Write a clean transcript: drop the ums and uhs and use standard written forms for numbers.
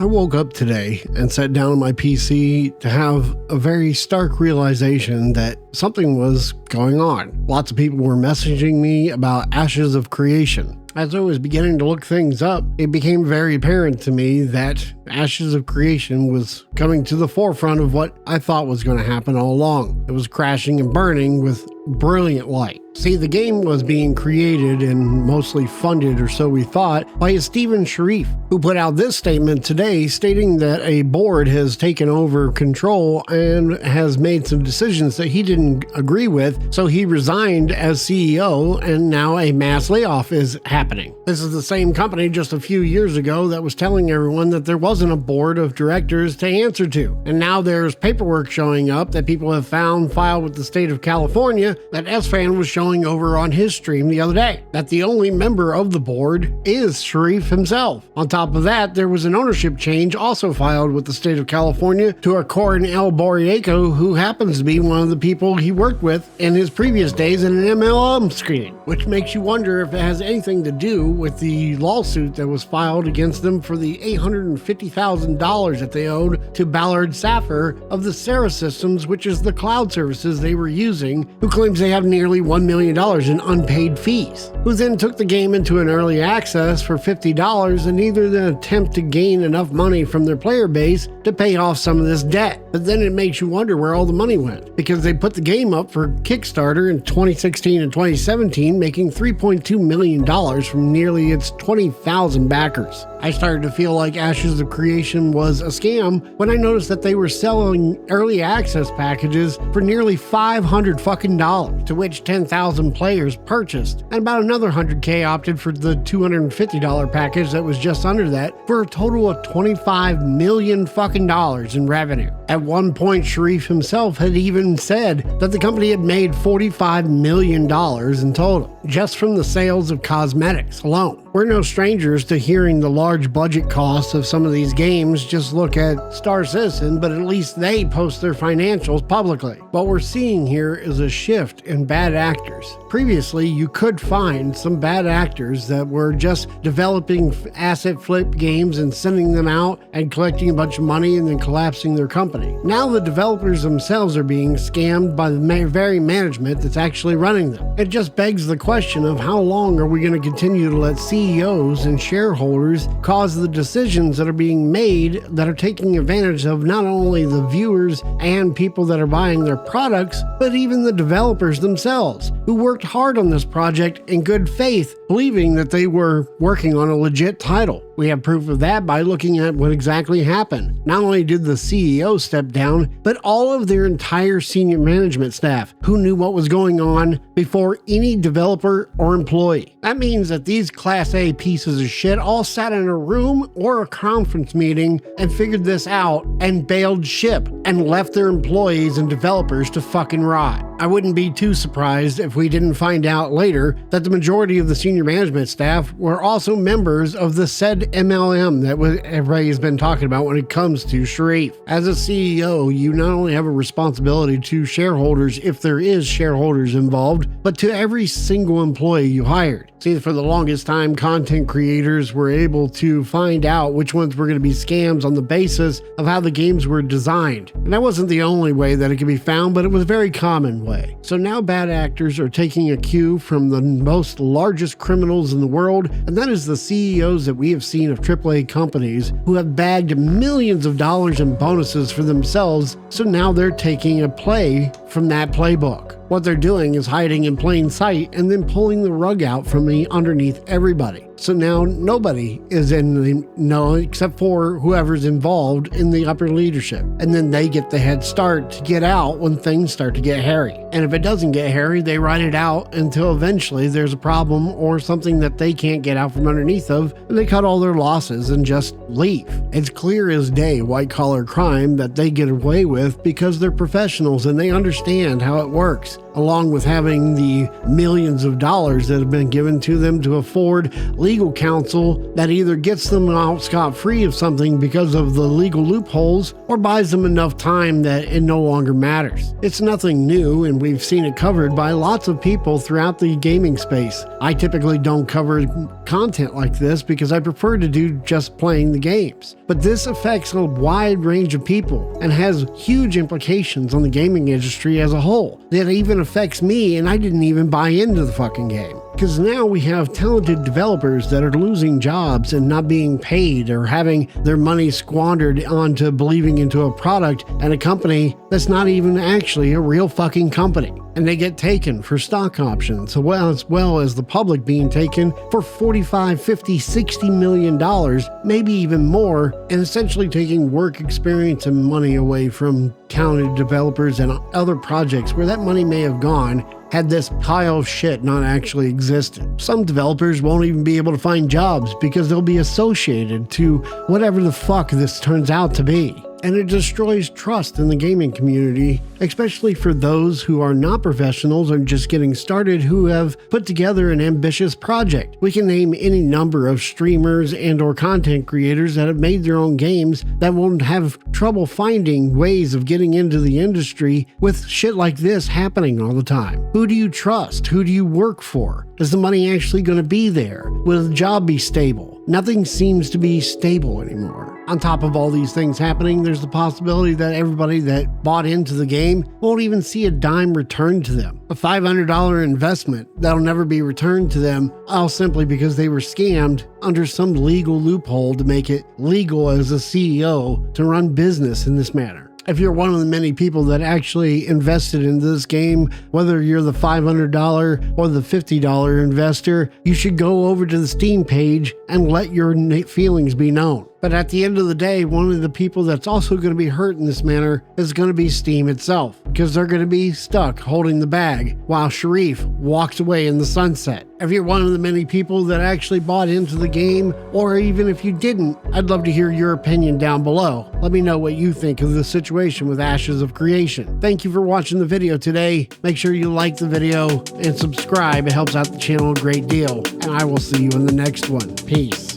I woke up today and sat down on my PC to have a very stark realization that something was going on. Lots of people were messaging me about Ashes of Creation. As I was beginning to look things up, it became very apparent to me that Ashes of Creation was coming to the forefront of what I thought was going to happen all along. It was crashing and burning with brilliant light. See, the game was being created and mostly funded, or so we thought, by a Stephen Sharif, who put out this statement today stating that a board has taken over control and has made some decisions that he didn't agree with, so he resigned as CEO and now a mass layoff is happening. This is the same company just a few years ago that was telling everyone that there wasn't a board of directors to answer to. And now there's paperwork showing up that people have found filed with the state of California that S-Fan was showing over on his stream the other day, that the only member of the board is Sharif himself. On top of that, there was an ownership change also filed with the state of California to a Corin El Borriaco, who happens to be one of the people he worked with in his previous days in an MLM screening, which makes you wonder if it has anything to do with the lawsuit that was filed against them for the $850,000 that they owed to Ballard Saffer of the Sarah Systems, which is the cloud services they were using, who claims they have nearly $1 million in unpaid fees, who then took the game into an early access for $50 in either an attempt to gain enough money from their player base to pay off some of this debt. But then it makes you wonder where all the money went, because they put the game up for Kickstarter in 2016 and 2017, making $3.2 million from nearly its 20,000 backers. I started to feel like Ashes of Creation was a scam when I noticed that they were selling early access packages for nearly $500 fucking dollars, to which 10,000 players purchased, and about another 100K opted for the $250 package that was just under that, for a total of $25 million fucking dollars in revenue. At one point, Sharif himself had even said that the company had made $45 million in total, just from the sales of cosmetics alone. We're no strangers to hearing the large budget costs of some of these games. Just look at Star Citizen, but at least they post their financials publicly. What we're seeing here is a shift in bad actors. Previously, you could find some bad actors that were just developing asset flip games and sending them out and collecting a bunch of money and then collapsing their company. Now the developers themselves are being scammed by the very management that's actually running them. It just begs the question of how long are we going to continue to let CEOs and shareholders cause the decisions that are being made that are taking advantage of not only the viewers and people that are buying their products, but even the developers themselves, who worked hard on this project in good faith, believing that they were working on a legit title. We have proof of that by looking at what exactly happened. Not only did the CEO step down, but all of their entire senior management staff, who knew what was going on before any developer or employee. That means that these Class A pieces of shit all sat in a room or a conference meeting and figured this out and bailed ship and left their employees and developers to fucking rot. I wouldn't be too surprised if we didn't find out later that the majority of the senior management staff were also members of the said MLM that everybody has been talking about when it comes to Sharif. As a CEO, you not only have a responsibility to shareholders if there is shareholders involved, but to every single employee you hired. See, for the longest time, content creators were able to find out which ones were going to be scams on the basis of how the games were designed. And that wasn't the only way that it could be found, but it was a very common way. So now bad actors are taking a cue from the most largest criminals in the world, and that is the CEOs that we have seen of AAA companies who have bagged millions of dollars in bonuses for themselves, so now they're taking a play from that playbook. What they're doing is hiding in plain sight and then pulling the rug out from underneath everybody. So now nobody is in the know except for whoever's involved in the upper leadership. And then they get the head start to get out when things start to get hairy. And if it doesn't get hairy, they ride it out until eventually there's a problem or something that they can't get out from underneath of, and they cut all their losses and just leave. It's clear as day white collar crime that they get away with because they're professionals and they understand how it works. along with having the millions of dollars that have been given to them to afford legal counsel that either gets them out scot-free of something because of the legal loopholes or buys them enough time that it no longer matters. It's nothing new, and we've seen it covered by lots of people throughout the gaming space. I typically don't cover content like this because I prefer to do just playing the games. But this affects a wide range of people and has huge implications on the gaming industry as a whole. That even affects me, and I didn't even buy into the fucking game. Because now we have talented developers that are losing jobs and not being paid or having their money squandered onto believing into a product and a company that's not even actually a real fucking company. And they get taken for stock options, as well as the public being taken for $45, $50, $60 million, maybe even more, and essentially taking work experience and money away from talented developers and other projects where that money may have gone had this pile of shit not actually existed. Some developers won't even be able to find jobs because they'll be associated to whatever the fuck this turns out to be. And it destroys trust in the gaming community, especially for those who are not professionals or just getting started who have put together an ambitious project. We can name any number of streamers and or content creators that have made their own games that won't have trouble finding ways of getting into the industry with shit like this happening all the time. Who do you trust? Who do you work for? Is the money actually going to be there? Will the job be stable? Nothing seems to be stable anymore. On top of all these things happening, there's the possibility that everybody that bought into the game won't even see a dime returned to them. A $500 investment that'll never be returned to them, all simply because they were scammed under some legal loophole to make it legal as a CEO to run business in this manner. If you're one of the many people that actually invested in this game, whether you're the $500 or the $50 investor, you should go over to the Steam page and let your feelings be known. But at the end of the day, one of the people that's also going to be hurt in this manner is going to be Steam itself, because they're going to be stuck holding the bag while Sharif walks away in the sunset. If you're one of the many people that actually bought into the game, or even if you didn't, I'd love to hear your opinion down below. Let me know what you think of the situation with Ashes of Creation. Thank you for watching the video today. Make sure you like the video and subscribe. It helps out the channel a great deal. And I will see you in the next one. Peace.